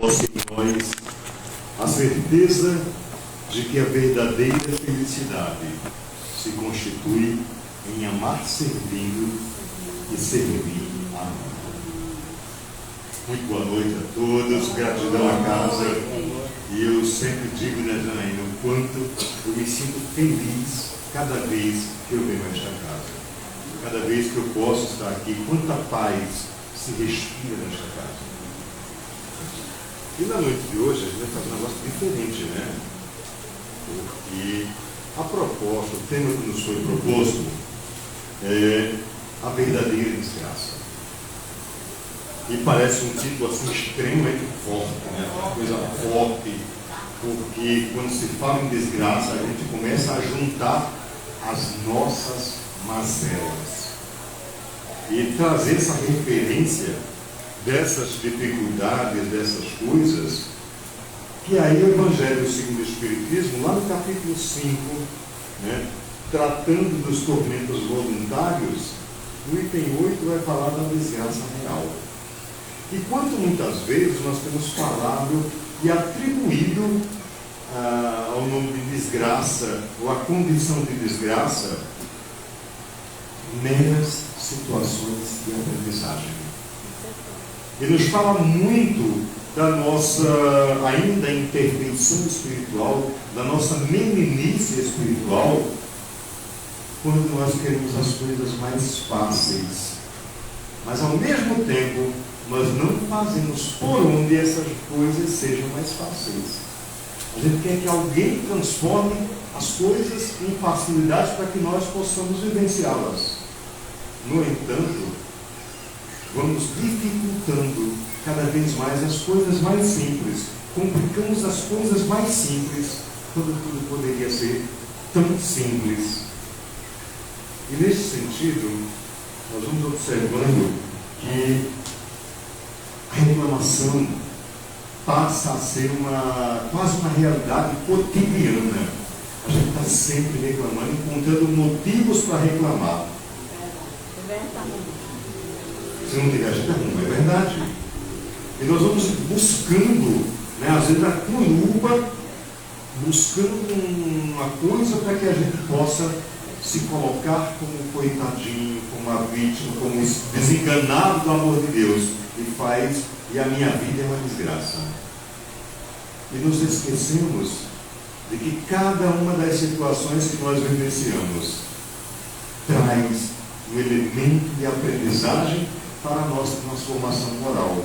coloque em nós a certeza de que a verdadeira felicidade se constitui em amar servindo e servir a amar. Muito boa noite a todos, gratidão à casa. E eu sempre digo, né, Janaína, o quanto eu me sinto feliz cada vez que eu venho a esta casa. Cada vez que eu posso estar aqui, quanta paz se respira nesta casa. E na noite de hoje a gente vai fazer um negócio diferente, né? Porque a proposta, o tema que nos foi proposto é a verdadeira desgraça. E parece um título assim extremamente forte, né? Uma coisa forte, porque quando se fala em desgraça, a gente começa a juntar as nossas mazelas e trazer essa referência dessas dificuldades, dessas coisas, que aí o Evangelho segundo o Espiritismo, lá no capítulo 5, né, tratando dos tormentos voluntários, no item 8 vai falar da desgraça real. E quanto muitas vezes nós temos falado e atribuído ao nome de desgraça, ou a condição de desgraça, meras situações de aprendizagem. E nos fala muito da nossa ainda imperfeição espiritual, da nossa meninice espiritual, quando nós queremos as coisas mais fáceis. Mas ao mesmo tempo, nós não fazemos por onde essas coisas sejam mais fáceis. A gente quer que alguém transforme as coisas em facilidades para que nós possamos vivenciá-las. No entanto, vamos dificultando cada vez mais as coisas mais simples. Complicamos as coisas mais simples, quando tudo poderia ser tão simples. E nesse sentido, nós vamos observando que a reclamação passa a ser quase uma realidade cotidiana. A gente está sempre reclamando, encontrando motivos para reclamar. Se não tiver, a gente arruma, é verdade. E nós vamos buscando, né, às vezes a curuba, buscando uma coisa para que a gente possa se colocar como coitadinho, como uma vítima, como desenganado do amor de Deus. E a minha vida é uma desgraça. E nos esquecemos de que cada uma das situações que nós vivenciamos traz um elemento de aprendizagem para a nossa transformação moral.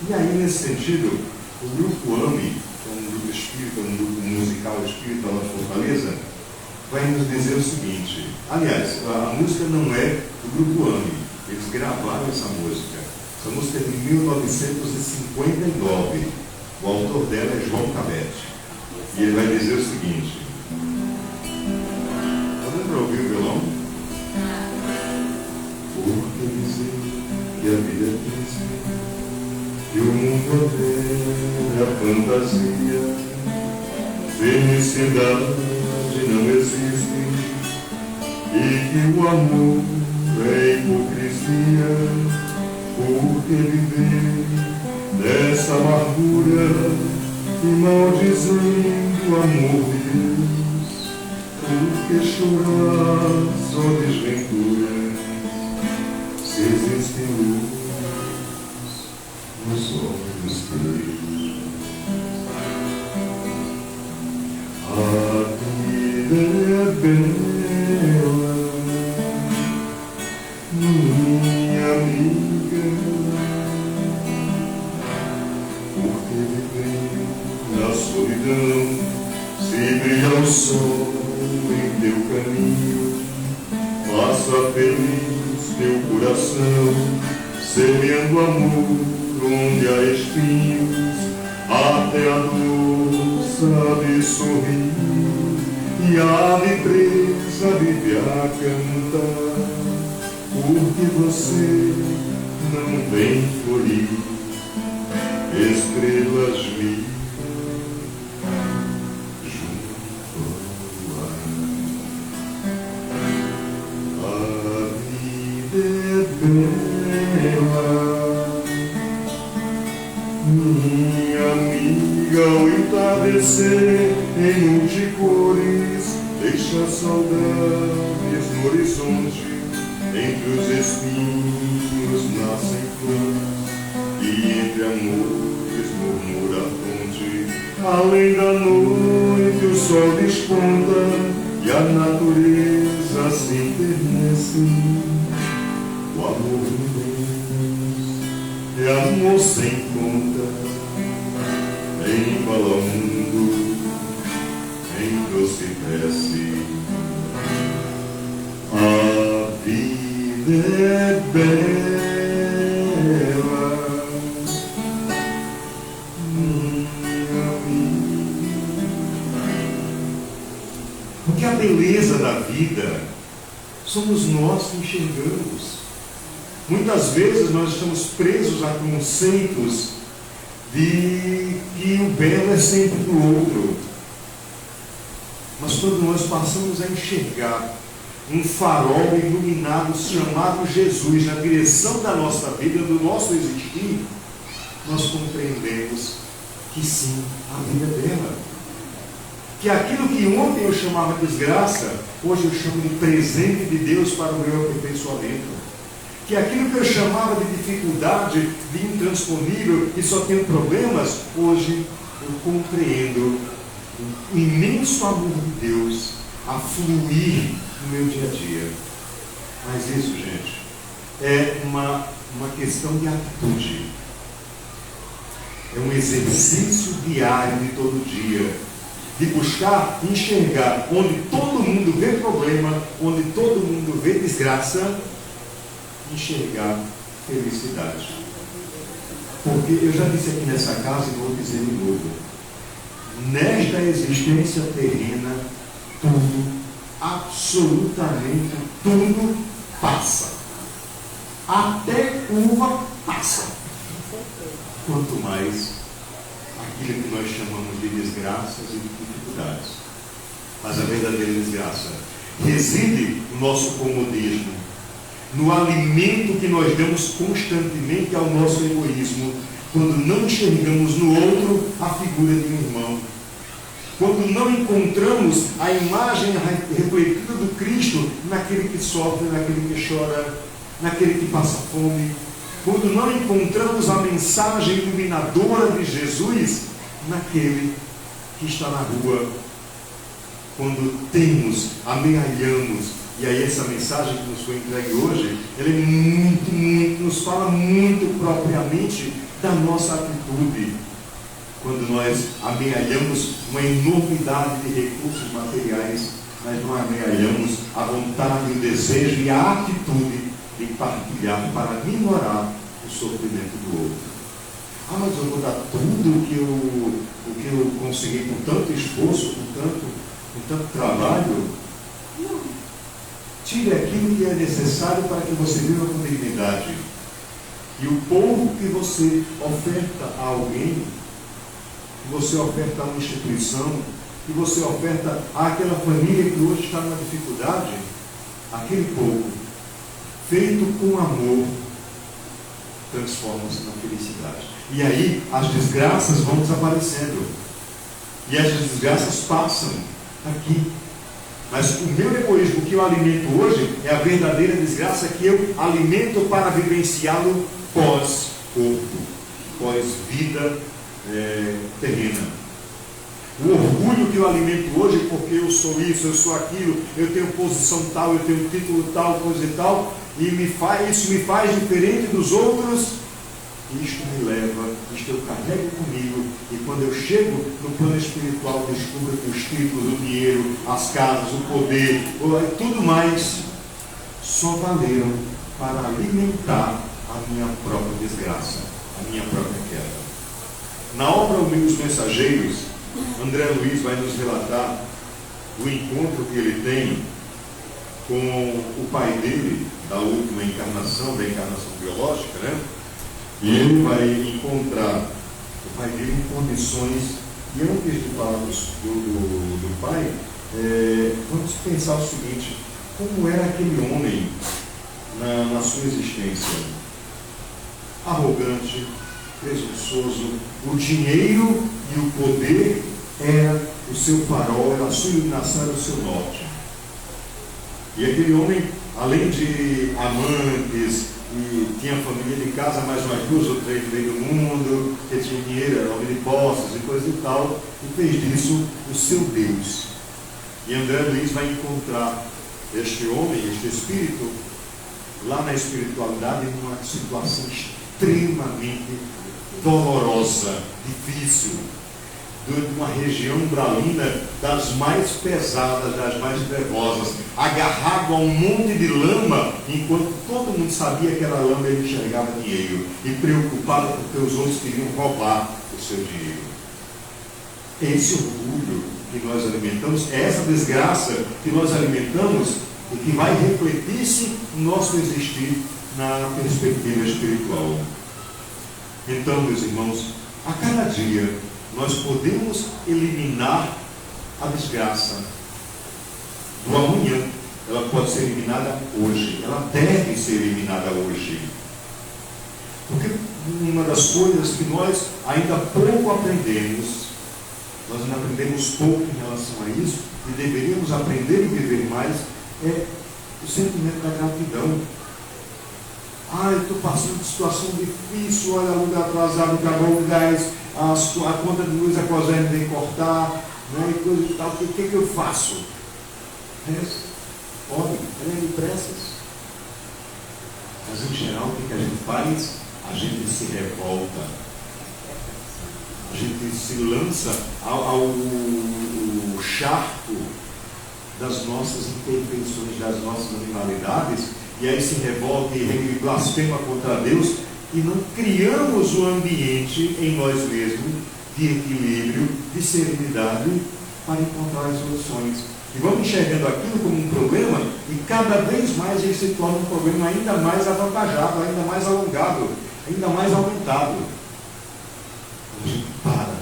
E aí, nesse sentido, o Grupo AME, que é um grupo espírita, um grupo musical espírita lá de Fortaleza, vai nos dizer o seguinte. Aliás, a música não é do Grupo AME, eles gravaram essa música. Essa música é de 1959. O autor dela é João Cabete. E ele vai dizer o seguinte. Está dando para ouvir o violão? Porque dizer que a vida é triste, que o mundo é a fantasia, felicidade não existe, e que o amor é hipocrisia. Porque viver dessa amargura e maldizendo o amor de Deus? Porque chorar só desventuras, se existe luz nos olhos teus? A vida é bela, minha amiga, porque viver na solidão, se brilha o sol em teu caminho, faça feliz teu coração, semeando amor onde há espinhos, até a dor sabe sorrir e a ave presa vive a cantar, porque você não vem florir estrelas mil junto ao ar. A vida é bela, Minha amiga, ao entardecer em multicores, deixa saudades no horizonte. Entre os espinhos nascem flores, e entre amores murmura a fonte. Além da noite o sol desponta, e a natureza se enternece. O amor de Deus é amor sem conta, embala o mundo em doce prece. A vida é bela, minha amiga. Porque a beleza da vida somos nós que enxergamos. Muitas vezes nós estamos presos a conceitos de que o belo é sempre do outro. Mas quando nós passamos a enxergar um farol iluminado chamado Jesus na direção da nossa vida, do nosso existir, nós compreendemos que sim, a vida é bela. Que aquilo que ontem eu chamava de desgraça, hoje eu chamo de presente de Deus para o meu aperfeiçoamento. Que aquilo que eu chamava de dificuldade, de intransponível, e só tenho problemas, hoje eu compreendo o imenso amor de Deus a fluir no meu dia a dia. Mas isso, gente, é uma questão de atitude. É um exercício diário de todo dia, de buscar enxergar onde todo mundo vê problema, onde todo mundo vê desgraça, enxergar felicidade. Porque eu já disse aqui nessa casa e vou dizer de novo: nesta existência terrena, tudo, absolutamente tudo passa. Até uva passa. Quanto mais aquilo que nós chamamos de desgraças e de dificuldades. Mas a verdadeira desgraça reside no nosso comodismo, no alimento que nós damos constantemente ao nosso egoísmo, quando não enxergamos no outro a figura de um irmão, quando não encontramos a imagem refletida do Cristo naquele que sofre, naquele que chora, naquele que passa fome, quando não encontramos a mensagem iluminadora de Jesus naquele que está na rua, quando amealhamos. E aí essa mensagem que nos foi entregue hoje, ela é nos fala muito propriamente da nossa atitude. Quando nós amealhamos uma enormidade de recursos materiais, nós não amealhamos a vontade, o desejo e a atitude de partilhar para minorar o sofrimento do outro. Ah, mas eu vou dar tudo o que eu consegui com tanto esforço, com tanto trabalho? Não. Tire aquilo que é necessário para que você viva com dignidade. E o pouco que você oferta a alguém, que você oferta a uma instituição, que você oferta àquela família que hoje está numa dificuldade, aquele pouco, feito com amor, transforma-se na felicidade. E aí as desgraças vão desaparecendo. E essas desgraças passam aqui. Mas o meu egoísmo que eu alimento hoje é a verdadeira desgraça que eu alimento para vivenciá-lo pós-corpo, pós-vida terrena. O orgulho que eu alimento hoje porque eu sou isso, eu sou aquilo, eu tenho posição tal, eu tenho título tal, coisa e tal, e isso me faz diferente dos outros. Isto me leva, isto eu carrego comigo, e quando eu chego no plano espiritual, descubro que os títulos, o dinheiro, as casas, o poder, tudo mais, só valeram para alimentar a minha própria desgraça, a minha própria queda. Na obra Os Mensageiros, André Luiz vai nos relatar o encontro que ele tem com o pai dele, da última encarnação, da encarnação biológica, né? E ele vai encontrar o pai dele em condições, e antes de falar do pai, vamos pensar o seguinte: como era aquele homem na sua existência? Arrogante, presunçoso. O dinheiro e o poder era o seu farol, era a sua iluminação, era o seu norte. E aquele homem, além de amantes, e tinha família de casa, mais umas 2 ou 3 no meio do mundo, que tinha dinheiro, era homem de posses e coisa e tal, e fez disso o seu Deus. E André Luiz vai encontrar este homem, este espírito, lá na espiritualidade, numa situação extremamente dolorosa, difícil, de uma região umbralina das mais pesadas, das mais trevosas, agarrado a um monte de lama, enquanto todo mundo sabia que era lama, ele enxergava dinheiro, e preocupado porque os outros queriam roubar o seu dinheiro. Esse orgulho que nós alimentamos, é essa desgraça que nós alimentamos e que vai refletir-se no nosso existir na perspectiva espiritual. Então, meus irmãos, a cada dia nós podemos eliminar a desgraça do amanhã. Ela pode ser eliminada hoje, ela deve ser eliminada hoje. Porque uma das coisas que nós ainda pouco aprendemos, nós ainda aprendemos pouco em relação a isso, e deveríamos aprender e viver mais, é o sentimento da gratidão. Eu estou passando por situação difícil, olha, aluguel atrasado, acabou o gás, a conta de luz, a COSERN tem que cortar, né, e coisa e tal. O que eu faço? Ore, ore depressas. Mas em geral, o que a gente faz? A gente se revolta. A gente se lança ao charco das nossas imperfeições, das nossas animalidades, e aí se revolta e blasfema contra Deus, e não criamos um ambiente em nós mesmos de equilíbrio, de serenidade, para encontrar as soluções. E vamos enxergando aquilo como um problema, e cada vez mais ele se torna um problema ainda mais avantajado, ainda mais alongado, ainda mais aumentado. A gente para,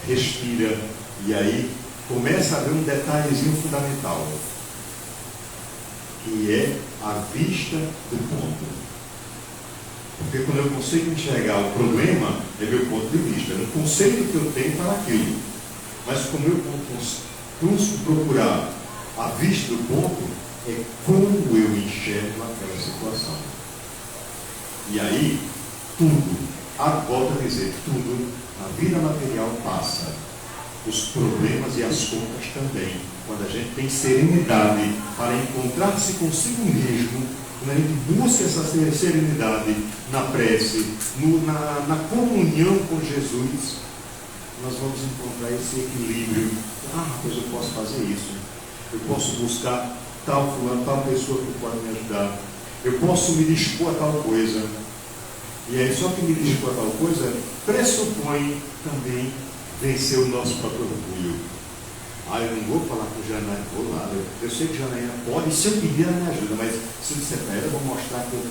respira, e aí começa a ver um detalhezinho fundamental, que é a vista do ponto. Porque quando eu consigo enxergar o problema, é meu ponto de vista, é um conceito que eu tenho para aquilo. Mas como eu consigo procurar a vista do ponto, é como eu enxergo aquela situação. E aí, tudo, volto a dizer, tudo, a vida material passa. Os problemas e as contas também. Quando a gente tem serenidade para encontrar-se consigo mesmo, quando a gente busca essa serenidade na prece, na comunhão com Jesus, nós vamos encontrar esse equilíbrio. Pois eu posso fazer isso. Eu posso buscar tal fulano, tal pessoa que pode me ajudar. Eu posso me dispor a tal coisa. E aí, só que me dispor a tal coisa pressupõe também vencer o nosso próprio orgulho. Eu não vou falar com o Janaína, vou lá. Eu sei que Janaína pode, se eu pedir ela me ajuda, mas se eu disser para ela, eu vou mostrar que eu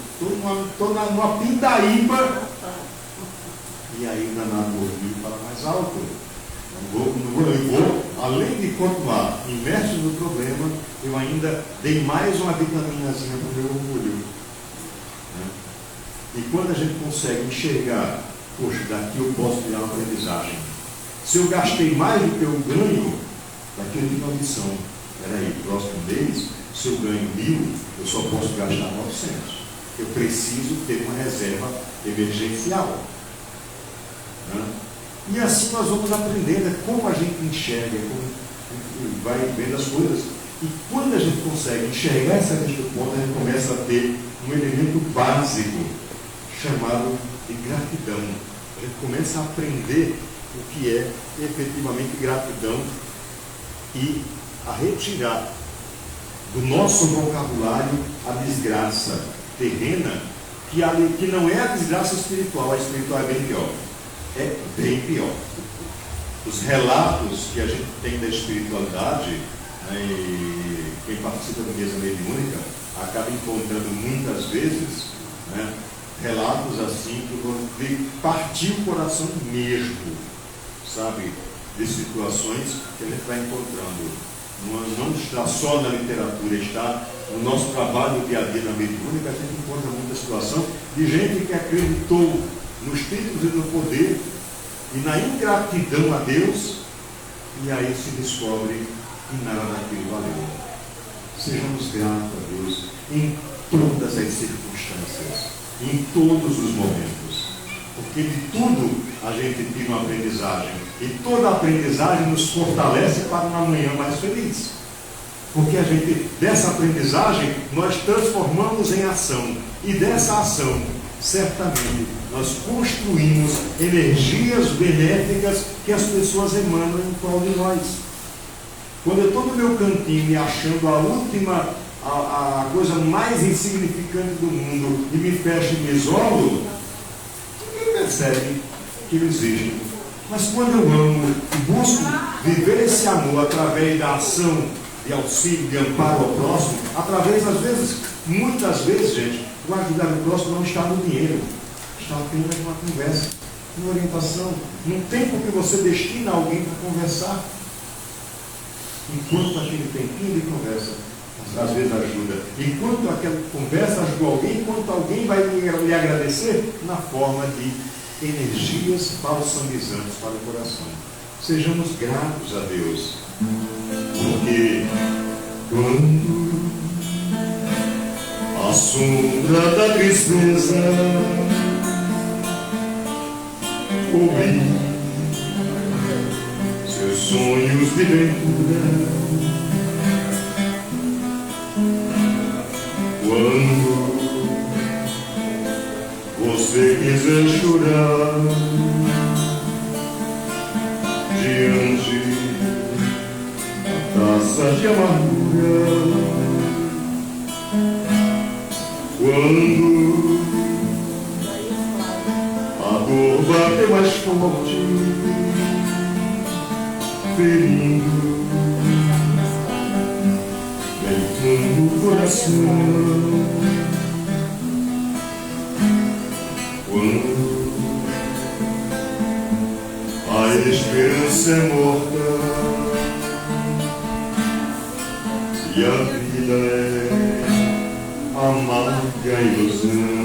estou numa pindaíba. E aí o danado do orgulho fala mais alto. Eu vou, além de continuar imerso no problema, eu ainda dei mais uma vitaminazinha para o meu orgulho. E quando a gente consegue enxergar, poxa, daqui eu posso tirar uma aprendizagem. Se eu gastei mais do que eu ganho, daqui eu tenho uma missão. Peraí, próximo mês, se eu ganho 1.000, eu só posso gastar 900. Eu preciso ter uma reserva emergencial. E assim nós vamos aprendendo como a gente enxerga, como vai vendo as coisas. E quando a gente consegue enxergar essa vista do ponto, a gente começa a ter um elemento básico chamado de gratidão. A gente começa a aprender o que é efetivamente gratidão e a retirar do nosso vocabulário a desgraça terrena, que não é a desgraça espiritual. A espiritual é bem pior. É bem pior. Os relatos que a gente tem da espiritualidade, e quem participa da mesa mediúnica acaba encontrando muitas vezes, relatos assim que partir o coração mesmo, sabe, de situações que a gente vai encontrando. Não está só na literatura, está no nosso trabalho dia a dia na mediúnica. A gente encontra muita situação de gente que acreditou nos títulos e no poder, e na ingratidão a Deus, e aí se descobre que nada daquilo valeu. Sejamos gratos a Deus em todas as circunstâncias, em todos os momentos, porque de tudo a gente tira uma aprendizagem, e toda aprendizagem nos fortalece para uma manhã mais feliz, porque a gente, dessa aprendizagem, nós transformamos em ação, e dessa ação, certamente, nós construímos energias benéficas que as pessoas emanam em prol de nós. Quando eu estou no meu cantinho me achando a última, a coisa mais insignificante do mundo, e me fecho e me isolo, ninguém percebe que eu existo. Mas quando eu amo e busco viver esse amor através da ação de auxílio, de amparo ao próximo, através, às vezes, muitas vezes, gente, o ajudar o próximo não está no dinheiro, está apenas numa conversa, numa orientação, num tempo que você destina a alguém para conversar. Enquanto aquele tempinho de conversa, às vezes ajuda. Enquanto aquela conversa ajuda alguém, enquanto alguém vai lhe agradecer na forma de energias balsamizantes para o coração. Sejamos gratos a Deus, porque quando a sombra da tristeza cobrir seus sonhos de ventura, quando você quiser chorar diante da taça de amargura, quando a dor bater mais forte, ferindo bem fundo o coração, quando a esperança é morta e a vida é amarga ilusão,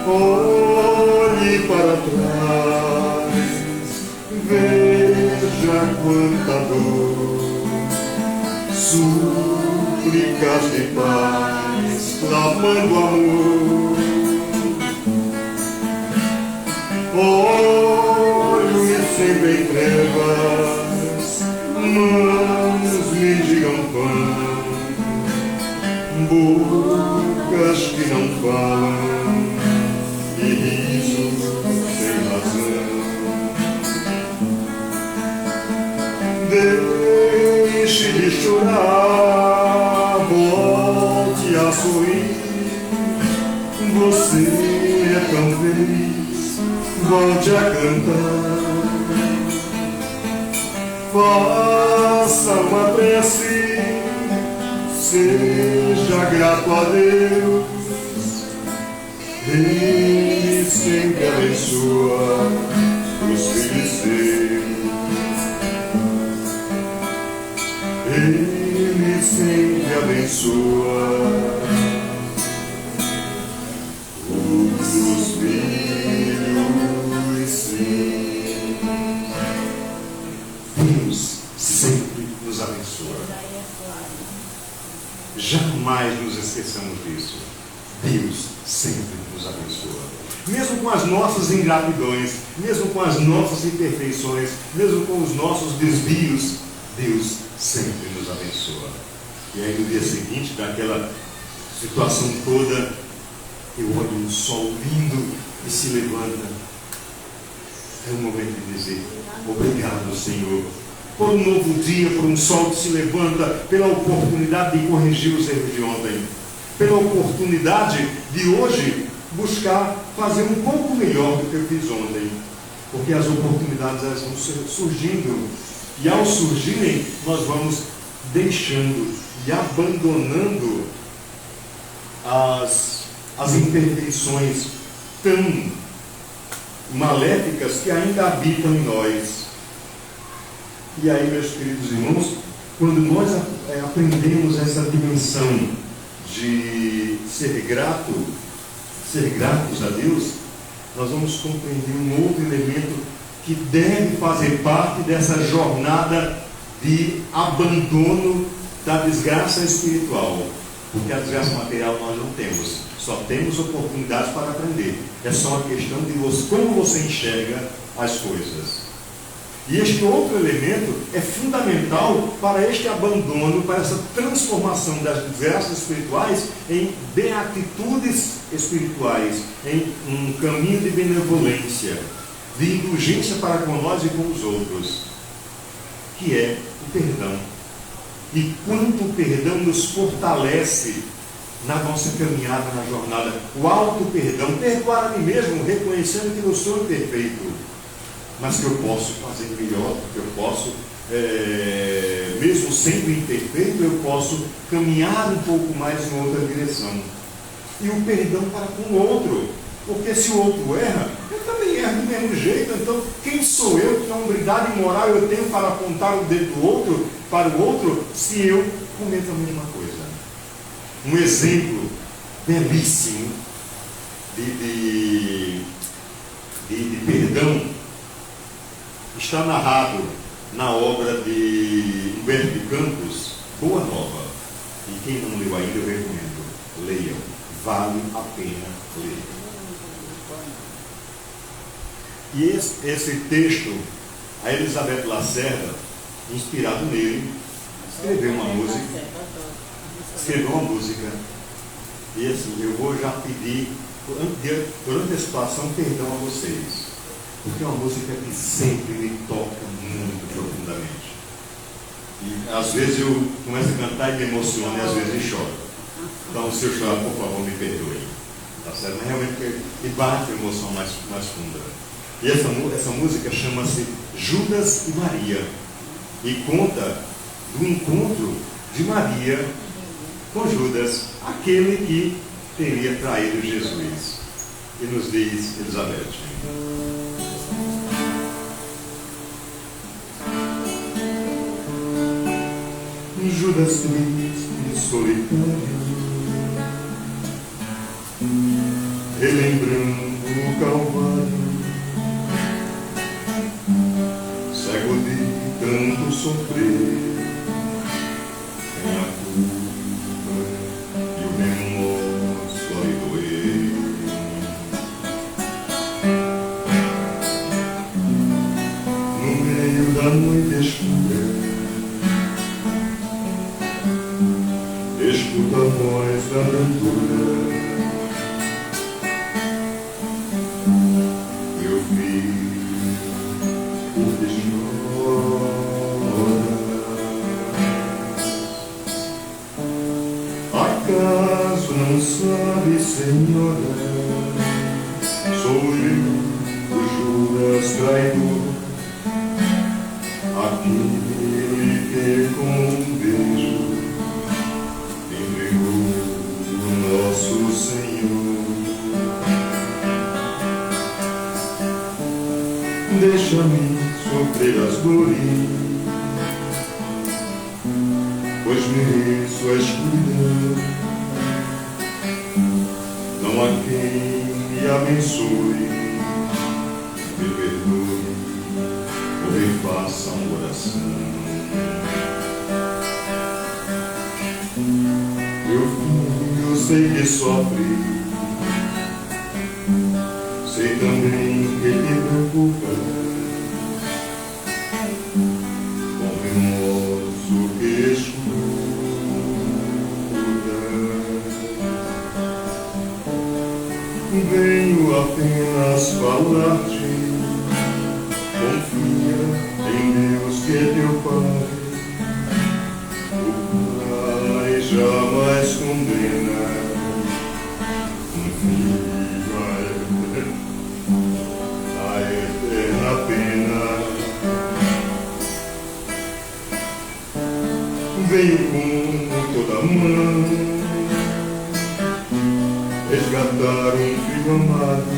olhe para trás, veja quanta dor, súplicas de paz, clamando amor, olhos sempre em trevas, mãos mendigam pão, bocas que não falam e risos sem razão. Deixe de chorar, volte a sorrir. Você é tão feliz, volte a cantar. Faça uma prece, seja grato a Deus. Ele sempre abençoa os filhos seus. Ele sempre abençoa os filhos seus. Deus sempre nos abençoa. Jamais nos esqueçamos disso. Deus sempre nos abençoa. Mesmo com as nossas ingratidões, mesmo com as nossas imperfeições, mesmo com os nossos desvios, Deus sempre nos abençoa. E aí no dia seguinte, daquela situação toda, eu olho um sol lindo e se levanta. É o momento de dizer: obrigado, Senhor, por um novo dia, por um sol que se levanta, pela oportunidade de corrigir os erros de ontem, pela oportunidade de hoje buscar fazer um pouco melhor do que eu fiz ontem, porque as oportunidades elas vão surgindo, e ao surgirem nós vamos deixando e abandonando as imperfeições tão maléficas que ainda habitam em nós. E aí, meus queridos irmãos, quando nós aprendemos essa dimensão de ser grato, ser gratos a Deus, nós vamos compreender um outro elemento que deve fazer parte dessa jornada de abandono da desgraça espiritual. Porque a desgraça material nós não temos, só temos oportunidades para aprender. É só uma questão de como você enxerga as coisas. E este outro elemento é fundamental para este abandono, para essa transformação das desgraças espirituais em beatitudes espirituais, em um caminho de benevolência, de indulgência para com nós e com os outros, que é o perdão. E quanto o perdão nos fortalece na nossa caminhada, na jornada. O auto-perdão, perdoar a mim mesmo, reconhecendo que eu sou imperfeito, mas que eu posso fazer melhor, que eu posso, mesmo sendo imperfeito, eu posso caminhar um pouco mais em outra direção. E o perdão para com o outro, porque se o outro erra, eu também erro do mesmo jeito. Então, quem sou eu, que hombridade moral eu tenho para apontar o dedo do outro para o outro, se eu cometo a mesma coisa? Um exemplo belíssimo de perdão está narrado na obra de Humberto de Campos, Boa Nova. E quem não leu ainda, eu recomendo, leiam, vale a pena ler. E esse texto, a Elizabeth Lacerda, inspirado nele, escreveu uma música. E assim, eu vou já pedir, por antecipação, perdão a vocês. Porque é uma música que sempre me toca muito profundamente. E às vezes eu começo a cantar e me emociono, e às vezes eu choro. Então, se eu chorar, por favor, me perdoe. Tá certo? Mas realmente me bate a emoção mais funda. E essa música chama-se Judas e Maria. E conta do encontro de Maria com Judas, aquele que teria traído Jesus. E nos diz Elizabeth: Judas triste e solitário, relembrando o Calvário, cego de tanto sofrer, tem a culpa e o remorso a lhe doer. No meio da noite escura, escuta a voz da aventura, meu filho, por que chora? Acaso não sabe, Senhora, sou eu, o Judas traidor, aquele que com um beijo nosso Senhor. Deixa-me sofrer as dores, pois mereço a escuridão. Não há quem me abençoe, me perdoe ou refaça uma oração. Meu filho, eu sei que sofre, sei também que te preocupa, com remorso que escuta. Venho apenas falar-te, confia em Deus que é teu Pai. Jamais condena um filho a eterna pena. Venho com toda a mão resgatar um filho amado,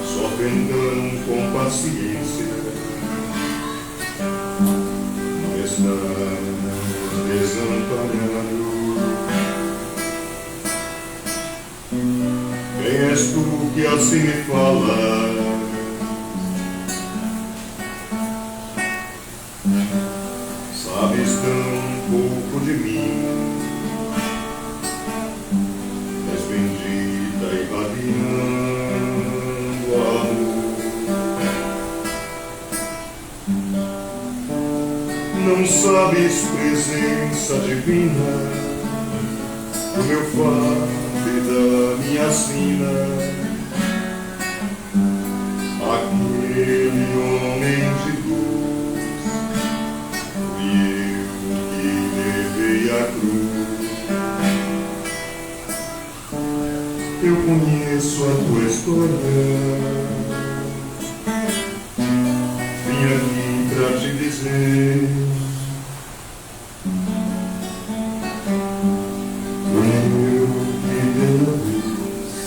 sofre então com paciência, não está desamparado. que assim me fala. Sabes tão pouco de mim, és bendita e radiando amor. Não sabes presença divina do meu fardo e da minha sina. Aquele homem de luz fui eu que levei a cruz. Eu conheço a tua história, vim aqui pra te dizer: eu que dei a luz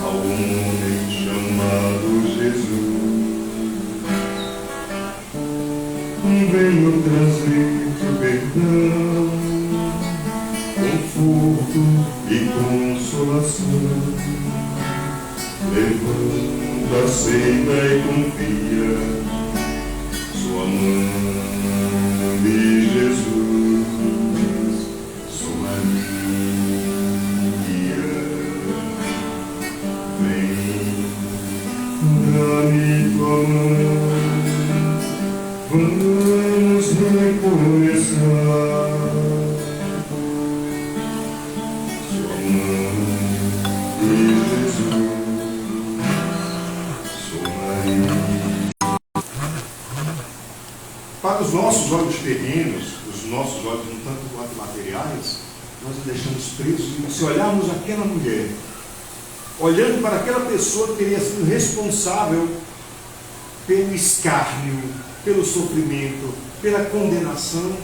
ao homem chamado Jesus. Venho trazer-te perdão, conforto e consolação. Levanta, aceita e confia, sou a mãe de Jesus, sou Maria. Vem, dá-me tua mão, vamos recomeçar. Sua mãe de Jesus, sou Maria. Para os nossos olhos terrenos, os nossos olhos um tanto quanto materiais, nós nos deixamos presos. Se olharmos aquela mulher, olhando para aquela pessoa que teria sido responsável pelo escárnio, pelo sofrimento, pela condenação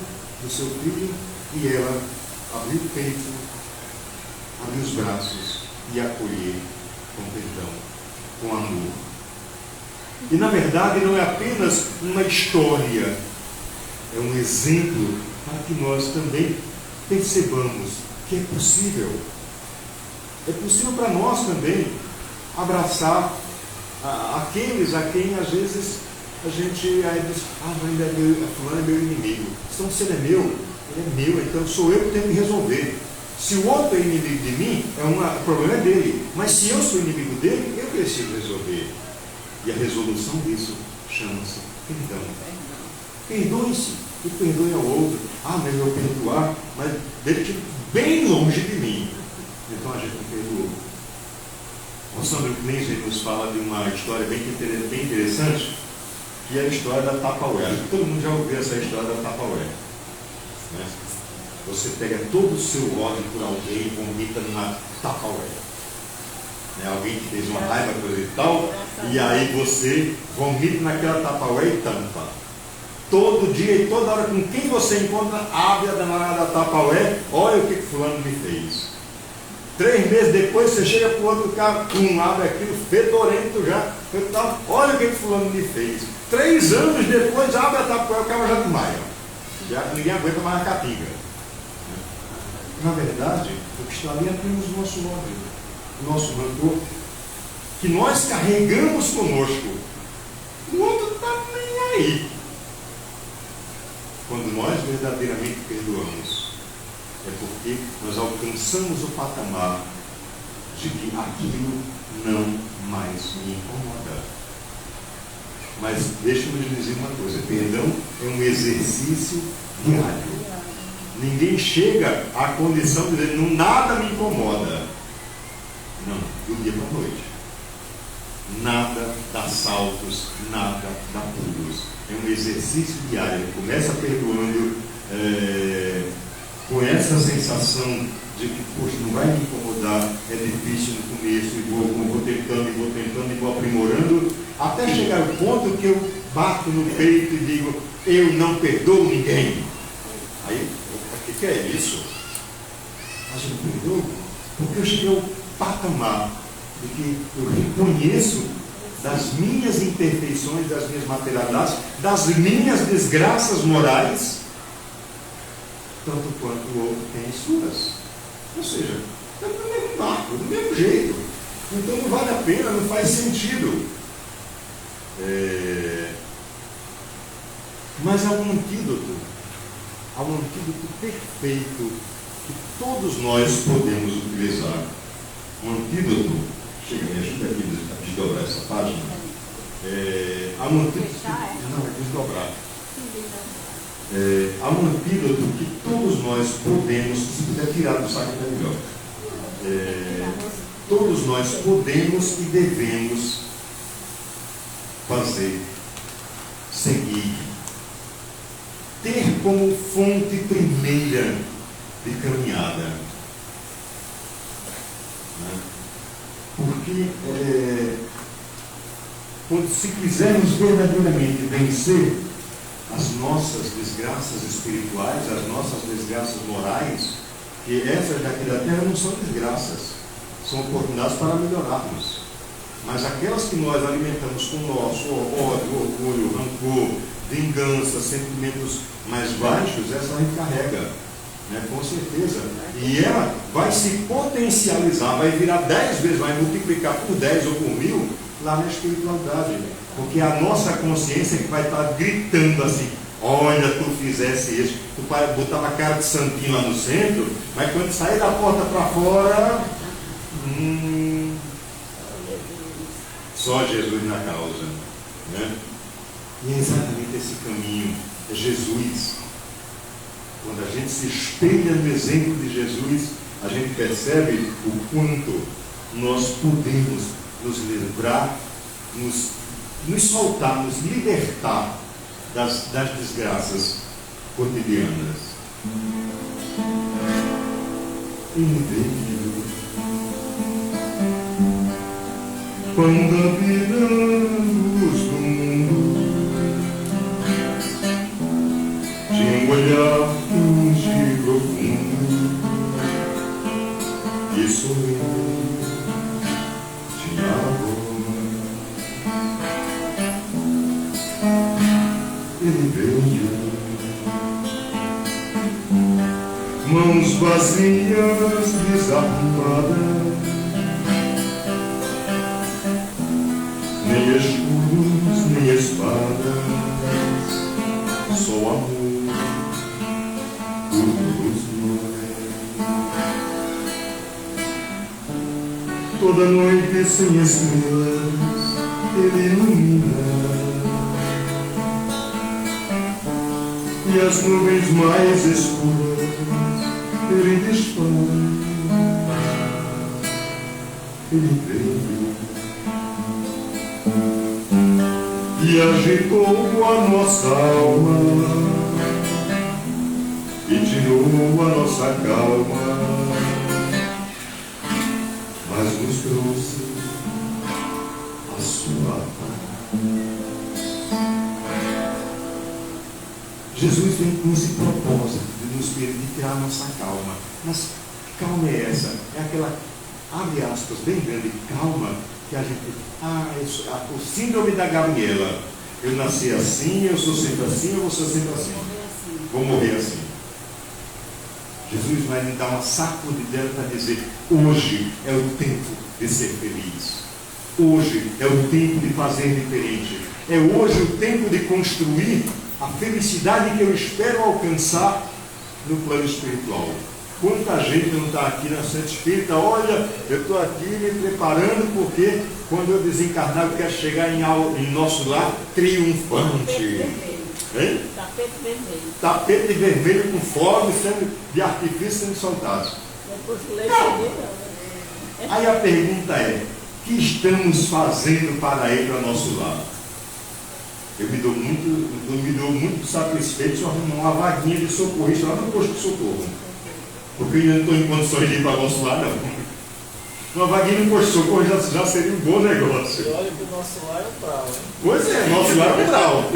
do seu filho, e ela abriu o peito, abriu os braços e acolheu com perdão, com amor. E na verdade não é apenas uma história, é um exemplo para que nós também percebamos que é possível. É possível para nós também abraçar aqueles a quem às vezes a gente aí diz: fulano é meu inimigo. Então, se ele é meu, ele é meu, então sou eu que tenho que resolver. Se o outro é inimigo de mim, o problema é dele. Mas se eu sou inimigo dele, eu preciso resolver. E a resolução disso chama-se perdão. Perdoe-se e perdoe ao outro. Mas eu perdoar, mas dele bem longe de mim. Então a gente não perdoou. O Sandro Klinge nos fala de uma história bem interessante, que é a história da Tupperware. Acho que todo mundo já ouviu essa história da Tupperware, né? Você pega todo o seu ódio por alguém e vomita numa Tupperware, né? Alguém que fez uma raiva, coisa e tal, e aí você vomita naquela Tupperware e tampa. Todo dia e toda hora, com quem você encontra, abre a danada da Tupperware, olha o que fulano me fez. 3 meses depois você chega para o outro cara, abre aquilo, fedorento já, olha o que fulano me fez. 3 anos depois, abre a Tupperware, o cara já desmaia. Já ninguém aguenta mais a catinga. Na verdade, o que está ali é apenas o nosso ódio, o nosso rancor, que nós carregamos conosco. O outro não está nem aí. Quando nós verdadeiramente perdoamos, é porque nós alcançamos o patamar de que aquilo não mais me incomoda. Mas deixa-me dizer uma coisa: perdão é um exercício diário. Ninguém chega à condição de dizer, nada me incomoda. Não, do dia para a noite. Nada dá saltos, nada dá pulos. É um exercício diário. Ele começa perdoando, com essa sensação de que, poxa, não vai me incomodar, é difícil no começo, e vou tentando e vou aprimorando, até chegar ao ponto que eu bato no peito e digo, eu não perdoo ninguém. Aí, o que é isso? Mas eu não perdoo porque eu cheguei ao patamar de que eu reconheço das minhas imperfeições, das minhas materialidades, das minhas desgraças morais, tanto quanto o outro tem as suas. Ou seja, é do mesmo barco, do mesmo jeito. Então não vale a pena, não faz sentido. Mas há um antídoto perfeito que todos nós podemos utilizar. Um antídoto, chega, me ajuda aqui a desdobrar essa página. Há um antídoto, não, é desdobrar. Há um antídoto que todos nós podemos, se puder tirar do saco é melhor. Todos nós podemos e devemos fazer, seguir, ter como fonte primeira de caminhada. Porque se quisermos verdadeiramente vencer as nossas desgraças espirituais, as nossas desgraças morais, que essas daqui da terra não são desgraças, são oportunidades para melhorarmos. Mas aquelas que nós alimentamos com o nosso ódio, orgulho, rancor, vingança, sentimentos mais baixos, essa a gente carrega, com certeza. E ela vai se potencializar, vai virar 10 vezes, vai multiplicar por 10 ou por 1000 lá na espiritualidade. Porque a nossa consciência que vai estar gritando assim: olha, tu fizesse isso, tu botava a cara de santinho lá no centro, mas quando sair da porta para fora, só Jesus na causa. E é exatamente esse caminho, é Jesus. Quando a gente se espelha no exemplo de Jesus, a gente percebe o quanto nós podemos nos livrar, nos soltar, nos libertar das desgraças cotidianas. Ele veio quando a vida luz do mundo tinha um olhar e profundo e sorrindo, tinha aroma. Ele veio, mãos vazias, desarrumadas, nem escudos, nem espadas, só amor por todos nós. Toda noite sem estrelas ele ilumina, e as nuvens mais escuras ele desfaz. Ele veio e agitou a nossa alma e tirou a nossa calma, mas nos trouxe a sua paz. Jesus vem com esse propósito de nos permitir tirar a nossa calma. Mas que calma é essa? É aquela, abre aspas, bem grande, calma, que a gente, o síndrome da Gabriela. Eu nasci assim, eu sou sempre assim, eu vou ser sempre assim. Vou morrer assim. Jesus vai me dar uma sacudidela para dizer: hoje é o tempo de ser feliz. Hoje é o tempo de fazer diferente. É hoje o tempo de construir a felicidade que eu espero alcançar no plano espiritual. Quanta gente não está aqui na Centro Espírita? Olha, eu estou aqui me preparando porque quando eu desencarnar eu quero chegar em nosso lar triunfante. Tapete vermelho. Tapete vermelho com fogos de artifício sendo soltados. Aí a pergunta é: o que estamos fazendo para ir para nosso lar? Eu me dou muito satisfeito se eu arrumar uma vaguinha de socorrista lá no posto de socorro. Porque eu ainda não estou em condições de ir para nosso lar, não. Uma vaguinha no posto de socorro já seria um bom negócio. E olha que o nosso lar é um brau, hein? Pois é, nosso lar é um brau.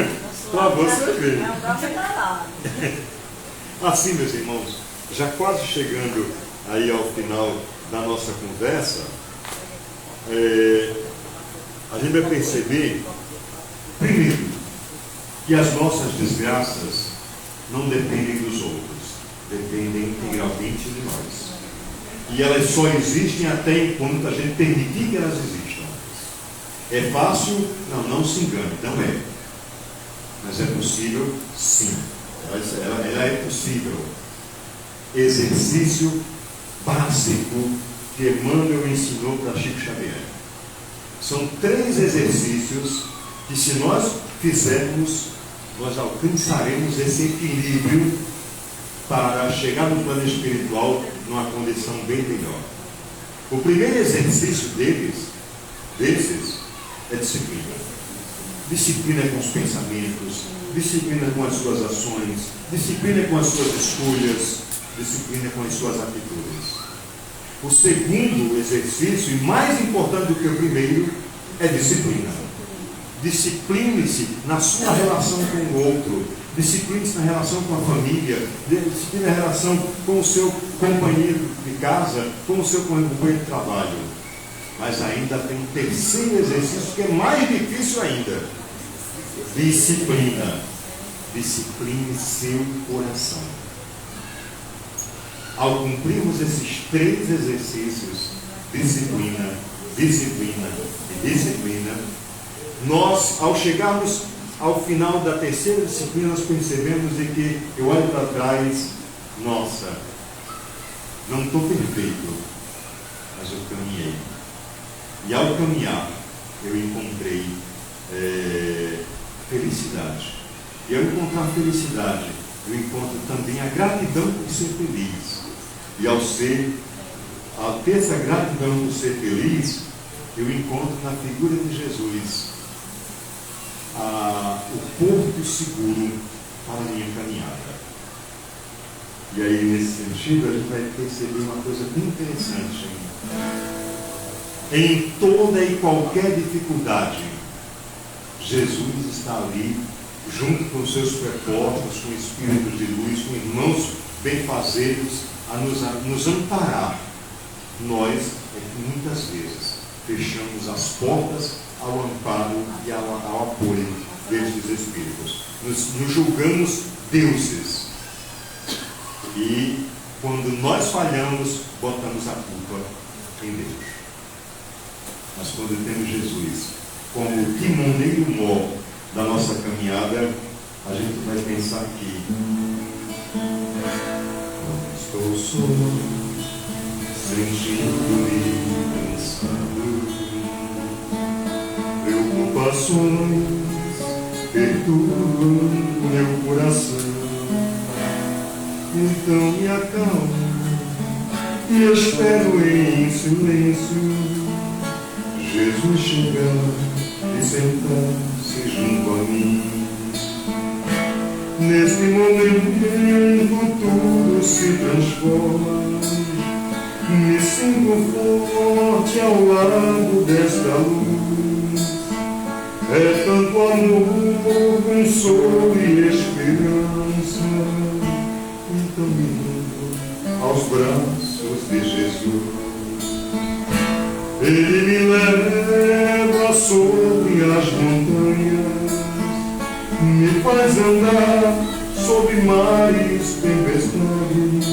Para você ver. É um brau separado. Assim, meus irmãos, já quase chegando aí ao final da nossa conversa, a gente vai perceber, primeiro, que as nossas desgraças não dependem dos outros, dependem integralmente de nós. E elas só existem até enquanto a gente permitir que elas existam. É fácil? Não se engane, não é. Mas é possível, sim. Ela é possível. Exercício básico que Emmanuel ensinou para Chico Xavier. São 3 exercícios que, se nós fizermos, nós alcançaremos esse equilíbrio para chegar no plano espiritual numa condição bem melhor. O primeiro exercício desses, é disciplina. Disciplina com os pensamentos, disciplina com as suas ações, disciplina com as suas escolhas, disciplina com as suas atitudes. O segundo exercício, e mais importante do que o primeiro, é disciplina. Discipline-se na sua relação com o outro, discipline-se na relação com a família, discipline na relação com o seu companheiro de casa, com o seu companheiro de trabalho. Mas ainda tem um terceiro exercício que é mais difícil ainda. Disciplina. Discipline seu coração. Ao cumprirmos esses 3 exercícios, disciplina e disciplina, nós, ao chegarmos ao final da terceira disciplina, nós percebemos de que eu olho para trás, nossa, não estou perfeito, mas eu caminhei. E ao caminhar, eu encontrei felicidade. E ao encontrar felicidade, eu encontro também a gratidão por ser feliz. E ao ter essa gratidão por ser feliz, eu encontro na figura de Jesus o porto seguro para a minha caminhada. E aí, nesse sentido, a gente vai perceber uma coisa bem interessante. Em toda e qualquer dificuldade, Jesus está ali, junto com os seus prepostos, com espíritos de luz, com irmãos benfazejos, a nos amparar. Nós, muitas vezes, fechamos as portas ao amparo e ao apoio destes espíritos. Nos julgamos deuses. E, quando nós falhamos, botamos a culpa em Deus. Mas quando temos Jesus como o timoneiro mor da nossa caminhada, a gente vai pensar que estou só, sentindo-me cansado, preocupações perturbam meu coração. Então me acalmo e espero em silêncio Jesus chegar e sentar-se junto a mim. Neste momento tudo se transforma. Me sinto forte ao lado desta luz. É tanto amor, consolo e esperança. Então me rendo aos braços de Jesus. Ele me leva sobre as montanhas, me faz andar sobre mares tempestades.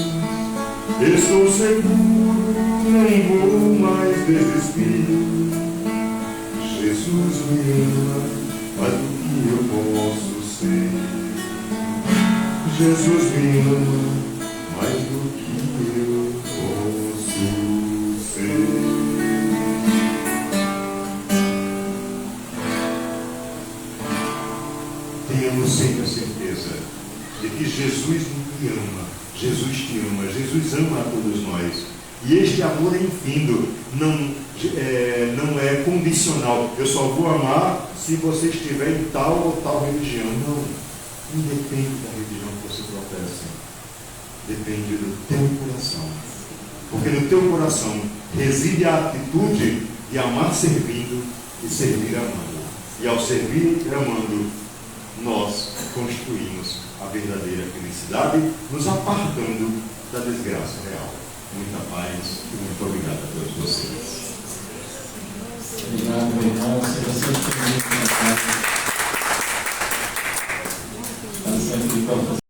Estou seguro, não vou mais desistir. Jesus me ama mais do que eu posso ser. Jesus me ama mais do que eu posso ser. Tenhamos sempre a certeza de que Jesus me ama, Jesus te ama, Jesus ama a todos nós. E este amor é infindo, não é condicional. Eu só vou amar se você estiver em tal ou tal religião. Não depende da religião que você professa. Depende do teu coração. Porque no teu coração reside a atitude de amar servindo e servir amando. E ao servir e amando, nós construímos a verdadeira felicidade, nos apartando da desgraça real. Muita paz e muito obrigado a todos vocês. Obrigado, irmão. Se você